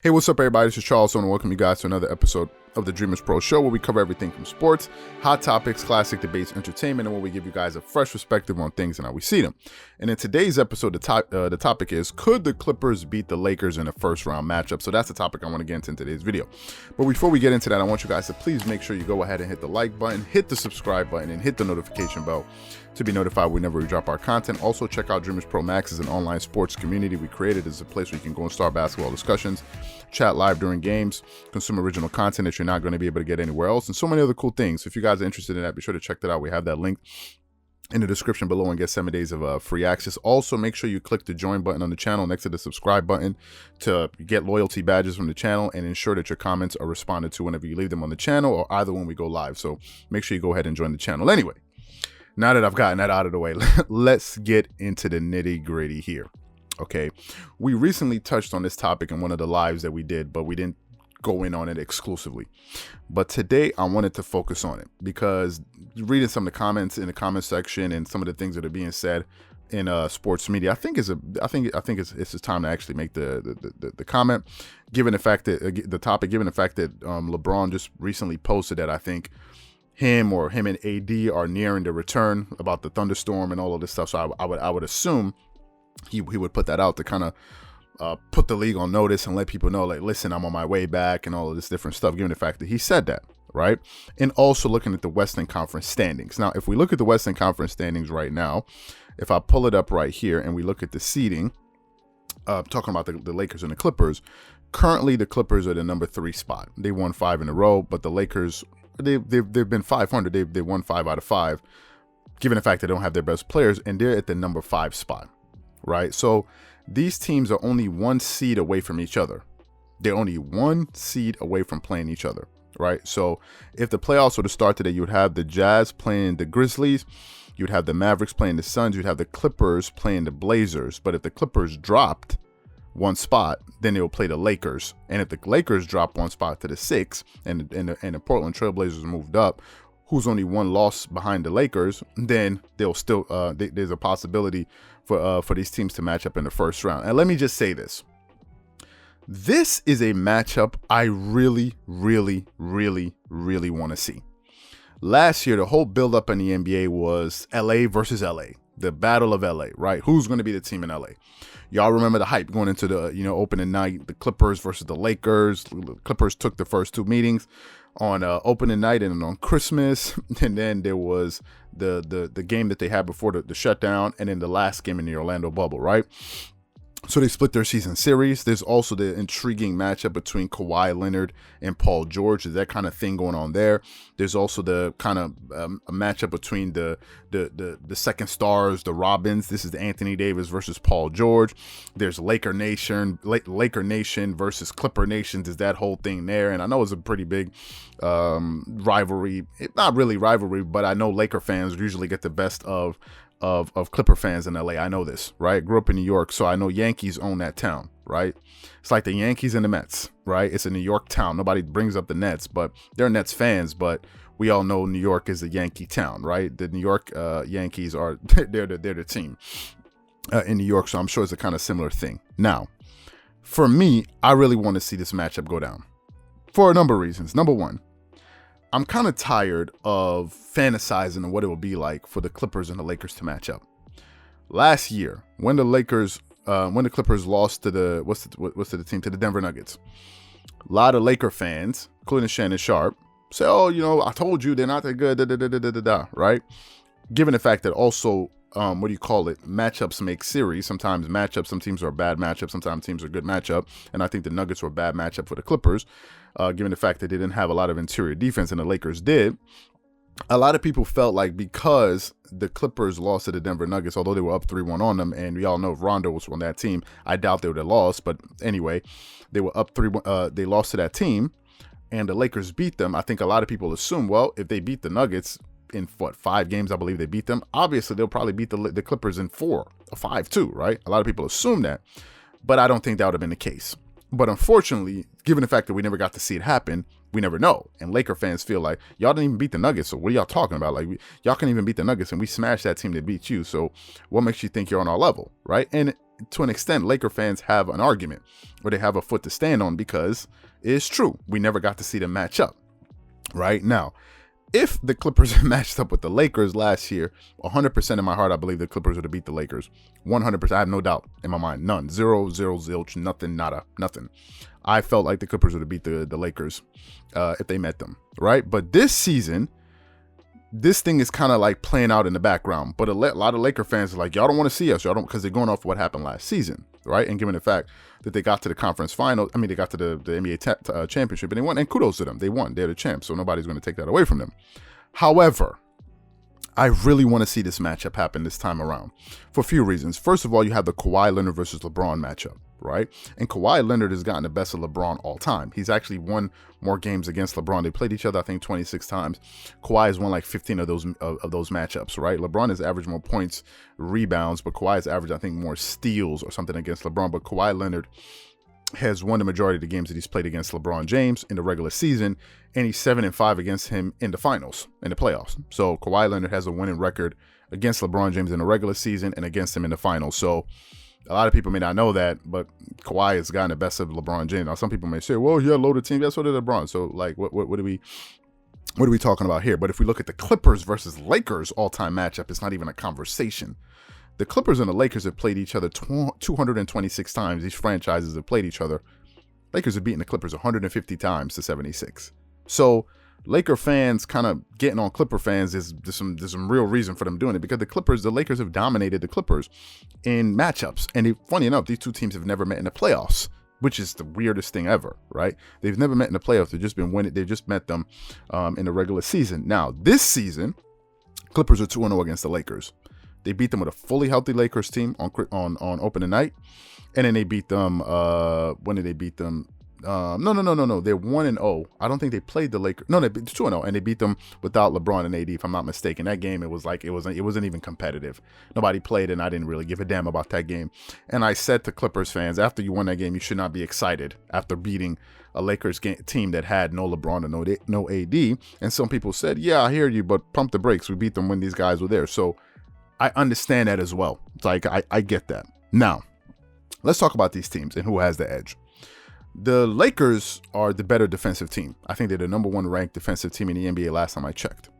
Hey, what's up, everybody? This is Charles, and welcome you guys to another episode of the Dreamerspro Show, where we cover everything from sports, hot topics, classic debates, entertainment, and where we give you guys a fresh perspective on things and how we see them. And in today's episode, the topic is, could the Clippers beat the Lakers in a first-round matchup? So that's the topic I want to get into in today's video. But before we get into that, I want you guys to please make sure you go ahead and hit the like button, hit the subscribe button, and hit the notification bell to be notified whenever we drop our content. Also, check out Dreamerspro Max as an online sports community we created. It's a place where you can go and start basketball discussions, chat live during games, consume original content that you're not going to be able to get anywhere else, and so many other cool things. If you guys are interested in that, be sure to check that out. We have that link in the description below and get 7 days of free access. Also, make sure you click the join button on the channel next to the subscribe button to get loyalty badges from the channel and ensure that your comments are responded to whenever you leave them on the channel or either when we go live. So make sure you go ahead and join the channel. Anyway, now that I've gotten that out of the way, let's get into the nitty gritty here. Okay, we recently touched on this topic in one of the lives that we did, but we didn't go in on it exclusively. But today I wanted to focus on it because reading some of the comments in the comment section and some of the things that are being said in sports media, I think it's time to actually make the comment, given the fact that LeBron just recently posted that I think him and AD are nearing the return about the thunderstorm and all of this stuff. So I would assume he would put that out to kind of put the league on notice and let people know, like, listen, I'm on my way back and all of this different stuff, given the fact that he said that, right? And also looking at the Western Conference standings. Now, if we look at the Western Conference standings right now, if I pull it up right here and we look at the seeding, talking about the Lakers and the Clippers, currently the Clippers are the number 3 spot. They won 5 in a row, but the Lakers, they've been 500. They've won 5 out of 5, given the fact they don't have their best players, and they're at the number 5 spot, right? So these teams are only 1 seed away from each other. They're only 1 seed away from playing each other, right? So if the playoffs were to start today, you would have the Jazz playing the Grizzlies, you'd have the Mavericks playing the Suns, you'd have the Clippers playing the Blazers. But if the Clippers dropped 1 spot, then they will play the Lakers. And if the Lakers drop 1 spot to the 6 and the Portland Trailblazers moved up, who's only 1 loss behind the Lakers, then they'll still there's a possibility for these teams to match up in the first round. And let me just say this. This is a matchup I really, really, really, really want to see. Last year, the whole buildup in the NBA was LA versus LA, the battle of LA, right? Who's going to be the team in LA? Y'all remember the hype going into the opening night, the Clippers versus the Lakers. The Clippers took the first 2 meetings on opening night and on Christmas, and then there was the game that they had before the shutdown, and then the last game in the Orlando bubble, right? So they split their season series. There's also the intriguing matchup between Kawhi Leonard and Paul George. There's that kind of thing going on there. There's also the kind of a matchup between the second stars, the Robins. This is the Anthony Davis versus Paul George. There's Laker Nation versus Clipper Nation. There's that whole thing there. And I know it's a pretty big rivalry. Not really rivalry, but I know Laker fans usually get the best of Clipper fans in LA. I know this, right? Grew up in New York, so I know Yankees own that town, right? It's like the Yankees and the Mets, right? It's a New York town. Nobody brings up the Nets, but they're Nets fans, but we all know New York is a Yankee town, right? The New York Yankees are they're the team in New York, so I'm sure it's a kind of similar thing. Now, for me, I really want to see this matchup go down for a number of reasons. Number one, I'm kind of tired of fantasizing on what it would be like for the Clippers and the Lakers to match up. Last year, when the Clippers lost to the Denver Nuggets, a lot of Laker fans, including Shannon Sharp, say, "Oh, I told you they're not that good." Right? Given the fact that also, matchups make series. Sometimes some teams are a bad matchup, sometimes teams are a good matchup, and I think the Nuggets were a bad matchup for the Clippers. Given the fact that they didn't have a lot of interior defense and the Lakers did, a lot of people felt like because the Clippers lost to the Denver Nuggets, although they were up 3-1 on them, and we all know if Rondo was on that team, I doubt they would have lost. But anyway, they were up 3-1. They lost to that team, and the Lakers beat them. I think a lot of people assume, well, if they beat the Nuggets in 5 games, I believe they beat them, obviously they'll probably beat the Clippers in 4 or 5 too, right? A lot of people assume that, but I don't think that would have been the case. But unfortunately, given the fact that we never got to see it happen, we never know. And Laker fans feel like, y'all didn't even beat the Nuggets, so what are y'all talking about? Like, y'all can't even beat the Nuggets, and we smashed that team that beat you, so what makes you think you're on our level, right? And to an extent, Laker fans have an argument or they have a foot to stand on, because it's true. We never got to see them match up. Right now, if the Clippers matched up with the Lakers last year, 100% in my heart, I believe the Clippers would have beat the Lakers. 100%. I have no doubt in my mind. None. Zero, zilch, nothing, nada, nothing. I felt like the Clippers would have beat the Lakers if they met them. Right. But this season, this thing is kind of like playing out in the background. But a lot of Laker fans are like, y'all don't want to see us. Y'all don't, because they're going off what happened last season. Right. And given the fact that they got to the conference final, they got to the NBA championship and they won. And kudos to them. They won. They're the champs. So nobody's going to take that away from them. However, I really want to see this matchup happen this time around for a few reasons. First of all, you have the Kawhi Leonard versus LeBron matchup, right? And Kawhi Leonard has gotten the best of LeBron all time. He's actually won more games against LeBron. They played each other, I think, 26 times. Kawhi has won like 15 of those matchups, right? LeBron has averaged more points, rebounds, but Kawhi has averaged, I think, more steals or something against LeBron. But Kawhi Leonard has won the majority of the games that he's played against LeBron James in the regular season, and he's 7-5 against him in the finals, in the playoffs. So Kawhi Leonard has a winning record against LeBron James in the regular season and against him in the finals. So a lot of people may not know that, but Kawhi has gotten the best of LeBron James. Now, some people may say, well, he had a loaded team. Yeah, so did LeBron. So, like, what are we talking about here? But if we look at the Clippers versus Lakers all-time matchup, it's not even a conversation. The Clippers and the Lakers have played each other 226 times. These franchises have played each other. Lakers have beaten the Clippers 150 times to 76. So Laker fans kind of getting on Clipper fans, there's some real reason for them doing it, because the Lakers have dominated the Clippers in matchups. And funny enough, these two teams have never met in the playoffs, which is the weirdest thing ever, right? They've never met in the playoffs. They've just been winning. They've just met them in the regular season. Now, this season, Clippers are 2-0 against the Lakers. They beat them with a fully healthy Lakers team on opening night, and then they beat them. When did they beat them? No. They're 1-0. I don't think they played the Lakers. No, they beat 2-0, and they beat them without LeBron and AD, if I'm not mistaken. That game, it wasn't even competitive. Nobody played, and I didn't really give a damn about that game. And I said to Clippers fans, after you won that game, you should not be excited after beating a Lakers team that had no LeBron and no AD. And some people said, yeah, I hear you, but pump the brakes. We beat them when these guys were there. So I understand that as well. It's like, I get that. Now, let's talk about these teams and who has the edge. The Lakers are the better defensive team. I think they're the number one ranked defensive team in the NBA last time I checked.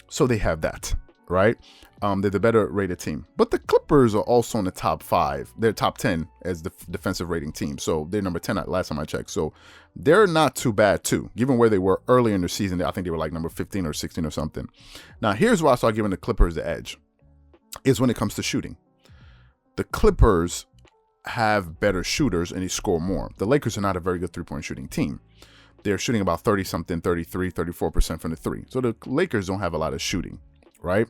So they have that, right? They're the better rated team. But the Clippers are also in the top 5. They're top 10 as the defensive rating team. So they're number 10 last time I checked. So they're not too bad too. Given where they were early in the season, I think they were like number 15 or 16 or something. Now, here's why I start giving the Clippers the edge. Is when it comes to shooting. The Clippers have better shooters and they score more. The Lakers are not a very good three-point shooting team. They're shooting about 30-something, 33, 34% from the three. So the Lakers don't have a lot of shooting, right?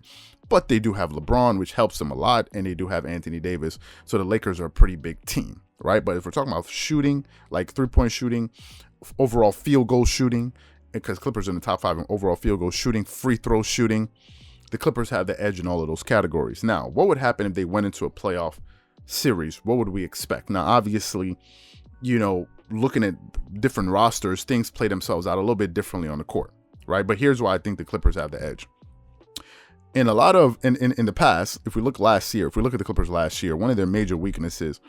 But they do have LeBron, which helps them a lot, and they do have Anthony Davis. So the Lakers are a pretty big team, right? But if we're talking about shooting, like three-point shooting, overall field goal shooting, because Clippers are in the top 5 in overall field goal shooting, free throw shooting, the Clippers have the edge in all of those categories. Now, what would happen if they went into a playoff series? What would we expect? Now, obviously, looking at different rosters, things play themselves out a little bit differently on the court, right? But here's why I think the Clippers have the edge. In a lot of, in the past, if we look at the Clippers last year, one of their major weaknesses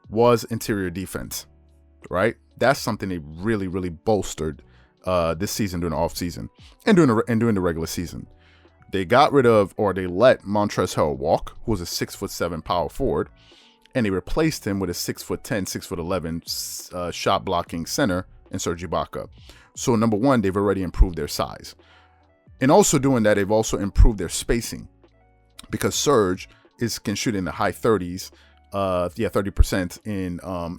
was interior defense, right? That's something they really, really bolstered this season during the offseason and during the regular season. They got rid of, or they let Montrezl Harrell walk, who was a 6'7" power forward, and they replaced him with a 6'10", 6'11" shot blocking center in Serge Ibaka. So number one, they've already improved their size. And also doing that, they've also improved their spacing, because Serge can shoot in the high 30s, 30%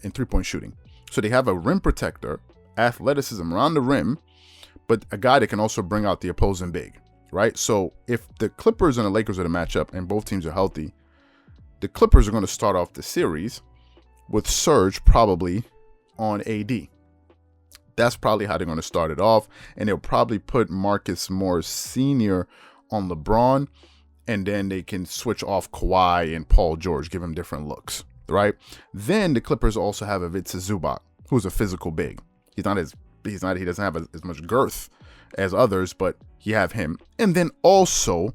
in three-point shooting. So they have a rim protector, athleticism around the rim, but a guy that can also bring out the opposing big. Right? So if the Clippers and the Lakers are the matchup and both teams are healthy, the Clippers are going to start off the series with Serge probably on AD. That's probably how they're going to start it off. And they'll probably put Marcus Morris Sr. on LeBron, and then they can switch off Kawhi and Paul George, give them different looks. Right? Then the Clippers also have Ivica Zubac, who's a physical big. He doesn't have as much girth as others, but you have him. And then also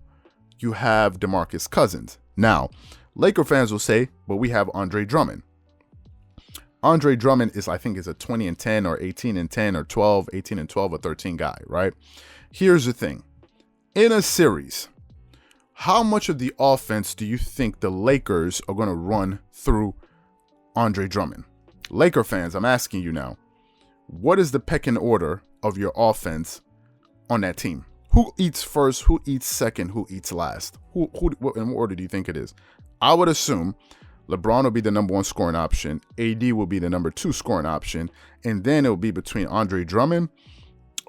you have DeMarcus Cousins. Now, Laker fans will say, but we have Andre Drummond. Andre Drummond is, I think, is a 20-10 or 18-10 or 12, 18-12 or 13 guy, right? Here's the thing. In a series, how much of the offense do you think the Lakers are going to run through Andre Drummond? Laker fans, I'm asking you now, what is the pecking order of your offense on that team? Who eats first? Who eats second? Who eats last? In what order do you think it is? I would assume LeBron will be the number 1 scoring option. AD will be the number 2 scoring option. And then it will be between Andre Drummond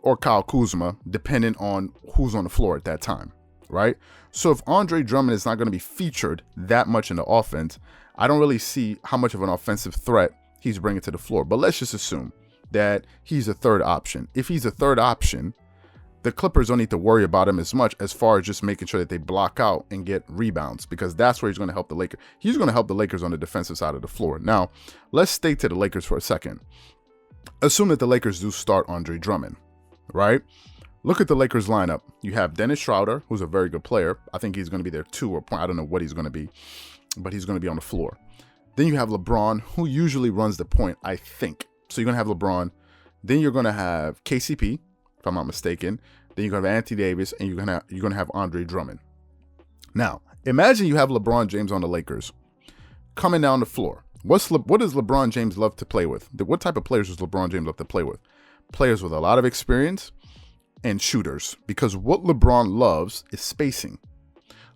or Kyle Kuzma, depending on who's on the floor at that time, right? So if Andre Drummond is not going to be featured that much in the offense, I don't really see how much of an offensive threat he's bringing to the floor. But let's just assume that he's a third option. If he's a third option, the Clippers don't need to worry about him as much as far as just making sure that they block out and get rebounds, because that's where he's going to help the Lakers. He's going to help the Lakers on the defensive side of the floor. Now, let's stay to the Lakers for a second. Assume that the Lakers do start Andre Drummond, right? Look at the Lakers lineup. You have Dennis Schroeder, who's a very good player. I think he's going to be their 2 or point. I don't know what he's going to be, but he's going to be on the floor. Then you have LeBron, who usually runs the point, I think. So you're going to have LeBron. Then you're going to have KCP, if I'm not mistaken. Then you're going to have Anthony Davis, and you're going to have Andre Drummond. Now, imagine you have LeBron James on the Lakers coming down the floor. What does LeBron James love to play with? What type of players does LeBron James love to play with? Players with a lot of experience and shooters, because what LeBron loves is spacing.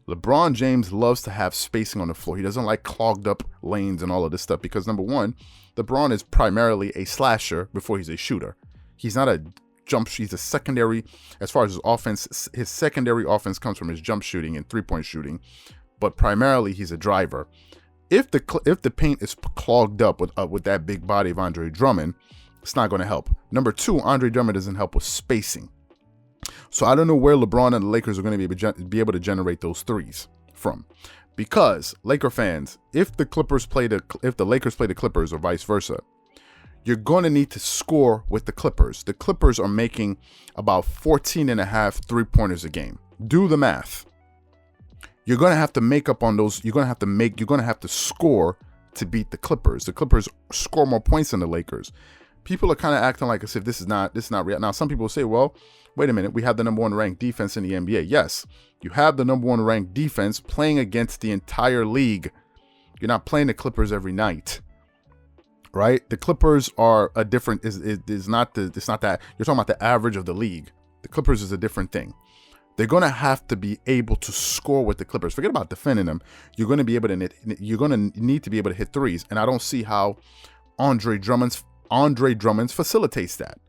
LeBron James loves to have spacing on the floor. He doesn't like clogged up lanes and all of this stuff, because number 1, LeBron is primarily a slasher before he's a shooter. He's not a jump shooter. He's a secondary, as far as his offense, his secondary offense comes from his jump shooting and 3-point shooting, but primarily he's a driver. If the paint is clogged up with that big body of Andre Drummond, it's not going to help. Number 2, Andre Drummond doesn't help with spacing. So I don't know where LeBron and the Lakers are going to be able to generate those threes from, because Laker fans, if the Lakers play the Clippers or vice versa, you're going to need to score with the Clippers. The Clippers are making about 14.5 3-pointers a game. Do the math. You're going to have to make up on those. You're going to have to score to beat the Clippers. The Clippers score more points than the Lakers. People are kind of acting like as if this is not real. Now, some people say, well, wait a minute, we have the number 1 ranked defense in the NBA. Yes, you have the number 1 ranked defense playing against the entire league. You're not playing the Clippers every night, right? The Clippers are a different, it's not that, you're talking about the average of the league. The Clippers is a different thing. They're going to have to be able to score with the Clippers. Forget about defending them. You're going to need to be able to hit threes. And I don't see how Andre Drummond facilitates that.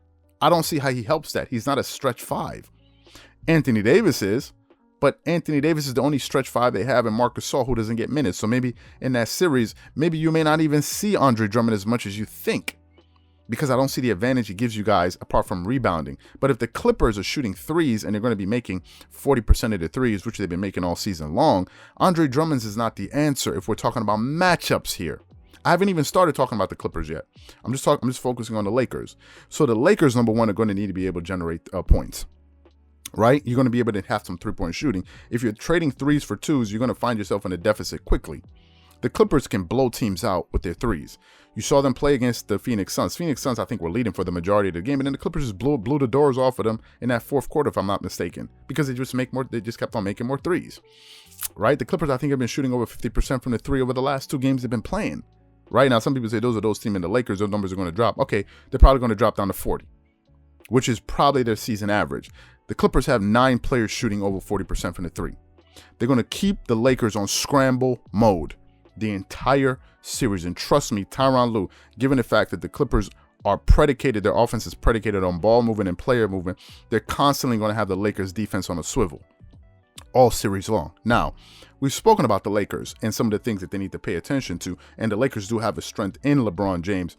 I don't see how he helps that. He's not a stretch 5. Anthony Davis is, but Anthony Davis is the only stretch 5 they have, and Marcus Gasol, who doesn't get minutes. So maybe in that series, maybe you may not even see Andre Drummond as much as you think, because I don't see the advantage he gives you guys apart from rebounding. But if the Clippers are shooting threes and they're going to be making 40% of the threes, which they've been making all season long, Andre Drummond is not the answer if we're talking about matchups here. I haven't even started talking about the Clippers yet. I'm just focusing on the Lakers. So the Lakers, number 1, are going to need to be able to generate points, right? You're going to be able to have some 3-point shooting. If you're trading threes for 2s, you're going to find yourself in a deficit quickly. The Clippers can blow teams out with their threes. You saw them play against the Phoenix Suns. Phoenix Suns, I think, were leading for the majority of the game, and then the Clippers just blew the doors off of them in that 4th quarter, if I'm not mistaken, because they just kept on making more threes, right? The Clippers, I think, have been shooting over 50% from the 3 over the last 2 games they've been playing. Right now, some people say those teams in the Lakers, those numbers are going to drop. Okay, they're probably going to drop down to 40, which is probably their season average. The Clippers have 9 players shooting over 40% from the 3. They're going to keep the Lakers on scramble mode the entire series. And trust me, Tyronn Lue, given the fact that the Clippers are predicated, their offense is predicated on ball movement and player movement, they're constantly going to have the Lakers defense on a swivel all series long. Now, we've spoken about the Lakers and some of the things that they need to pay attention to, and the Lakers do have a strength in LeBron James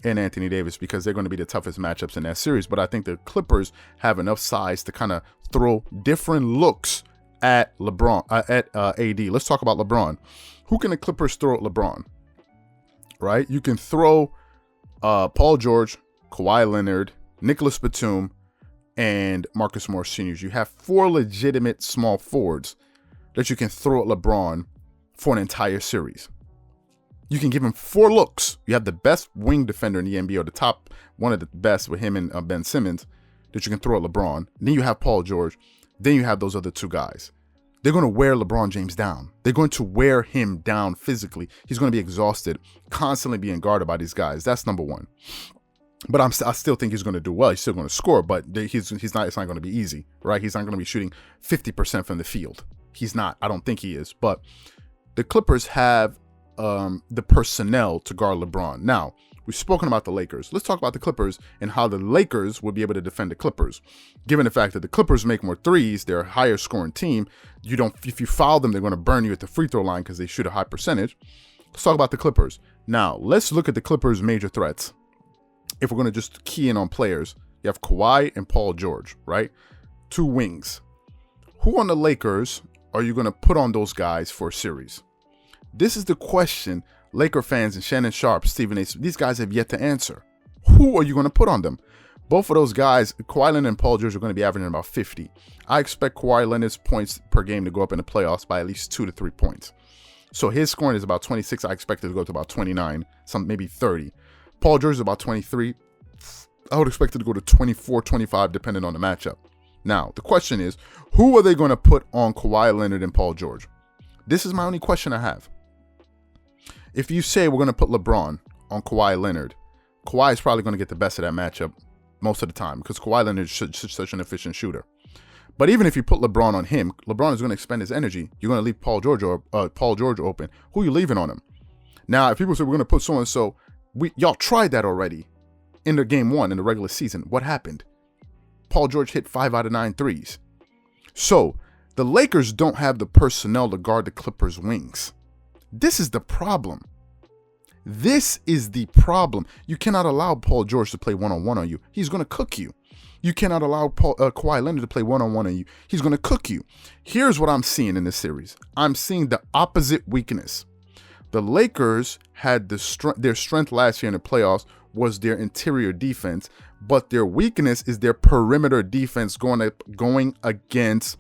and Anthony Davis because they're going to be the toughest matchups in that series. But I think the Clippers have enough size to kind of throw different looks at LeBron, at AD. Let's talk about LeBron. Who can the Clippers throw at LeBron? Right? You can throw Paul George, Kawhi Leonard, Nicholas Batum, and Marcus Morris Sr. You have 4 legitimate small forwards that you can throw at LeBron for an entire series. You can give him 4 looks. You have the best wing defender in the NBA, or the top, one of the best with him and Ben Simmons, that you can throw at LeBron. Then you have Paul George. Then you have those other 2 guys. They're going to wear LeBron James down. They're going to wear him down physically. He's going to be exhausted, constantly being guarded by these guys. That's number one. But I still think he's going to do well. He's still going to score, but he's not. It's not going to be easy, right? He's not going to be shooting 50% from the field. He's not. I don't think he is. But the Clippers have the personnel to guard LeBron. Now, we've spoken about the Lakers. Let's talk about the Clippers and how the Lakers would be able to defend the Clippers. Given the fact that the Clippers make more threes, they're a higher scoring team. If you foul them, they're going to burn you at the free throw line because they shoot a high percentage. Let's talk about the Clippers. Now, let's look at the Clippers' major threats. If we're going to just key in on players, you have Kawhi and Paul George, right? 2 wings. Who on the Lakers are you going to put on those guys for a series? This is the question Laker fans and Shannon Sharp, Stephen A. These guys have yet to answer. Who are you going to put on them? Both of those guys, Kawhi Leonard and Paul George, are going to be averaging about 50. I expect Kawhi Leonard's points per game to go up in the playoffs by at least 2 to 3 points. So his scoring is about 26. I expect it to go to about 29, maybe 30. Paul George is about 23. I would expect it to go to 24, 25, depending on the matchup. Now, the question is, who are they going to put on Kawhi Leonard and Paul George? This is my only question I have. If you say we're going to put LeBron on Kawhi Leonard, Kawhi is probably going to get the best of that matchup most of the time because Kawhi Leonard is such an efficient shooter. But even if you put LeBron on him, LeBron is going to expend his energy. You're going to leave Paul George open. Who are you leaving on him? Now, if people say we're going to put so-and-so, y'all tried that already in the game 1 in the regular season. What happened? Paul George hit 5 out of 9 threes. So the Lakers don't have the personnel to guard the Clippers' wings. This is the problem. This is the problem. You cannot allow Paul George to play one-on-one on you. He's going to cook you. You cannot allow Kawhi Leonard to play one-on-one on you. He's going to cook you. Here's what I'm seeing in this series. I'm seeing the opposite weakness. The Lakers had their strength last year in the playoffs was their interior defense, but their weakness is their perimeter defense going against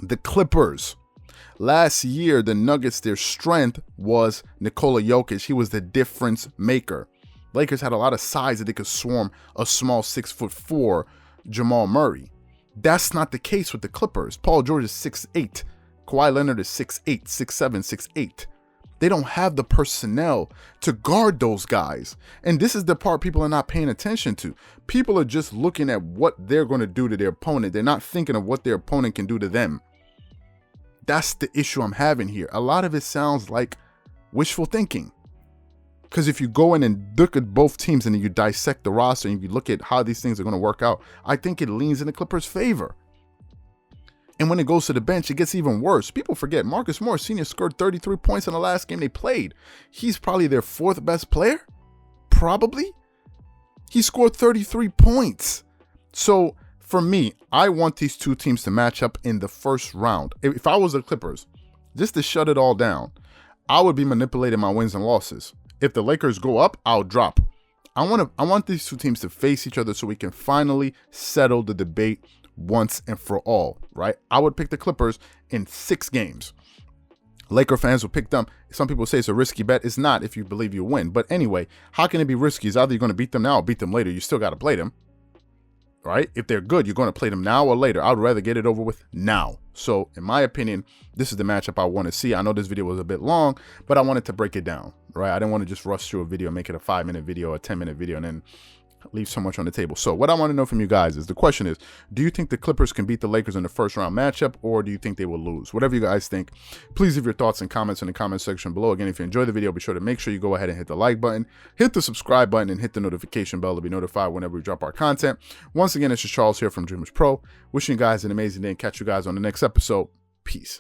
the Clippers. Last year, the Nuggets, their strength was Nikola Jokic. He was the difference maker. Lakers had a lot of size that they could swarm a small 6'4" Jamal Murray. That's not the case with the Clippers. Paul George is 6'8". Kawhi Leonard is 6'8", 6'7", 6'8". They don't have the personnel to guard those guys. And this is the part people are not paying attention to. People are just looking at what they're going to do to their opponent. They're not thinking of what their opponent can do to them. That's the issue I'm having here. A lot of it sounds like wishful thinking. Because if you go in and look at both teams and you dissect the roster and you look at how these things are going to work out, I think it leans in the Clippers' favor. And when it goes to the bench, it gets even worse. People forget Marcus Morris Sr. scored 33 points in the last game they played. He's probably their 4th best player. Probably. He scored 33 points. So for me, I want these 2 teams to match up in the first round. If I was the Clippers, just to shut it all down, I would be manipulating my wins and losses. If the Lakers go up, I'll drop. I want these 2 teams to face each other so we can finally settle the debate once and for all, right? I would pick the Clippers in 6 games. Laker fans will pick them. Some people say it's a risky bet. It's not if you believe you'll win. But anyway, how can it be risky? It's either you're going to beat them now or beat them later. You still got to play them, right? If they're good, you're going to play them now or later. I'd rather get it over with now. So in my opinion, this is the matchup I want to see. I know this video was a bit long, but I wanted to break it down, right? I didn't want to just rush through a video, make it a 5-minute video, a 10-minute video, and then leave so much on the table. So what I want to know from you guys is, the question is, do you think the Clippers can beat the Lakers in the first round matchup, or do you think they will lose? Whatever you guys think, please leave your thoughts and comments in the comment section below. Again, if you enjoyed the video, be sure to make sure you go ahead and hit the like button, hit the subscribe button, and hit the notification bell to be notified whenever we drop our content. Once again, it's just Charles here from Dreamerspro, wishing you guys an amazing day and catch you guys on the next episode. Peace.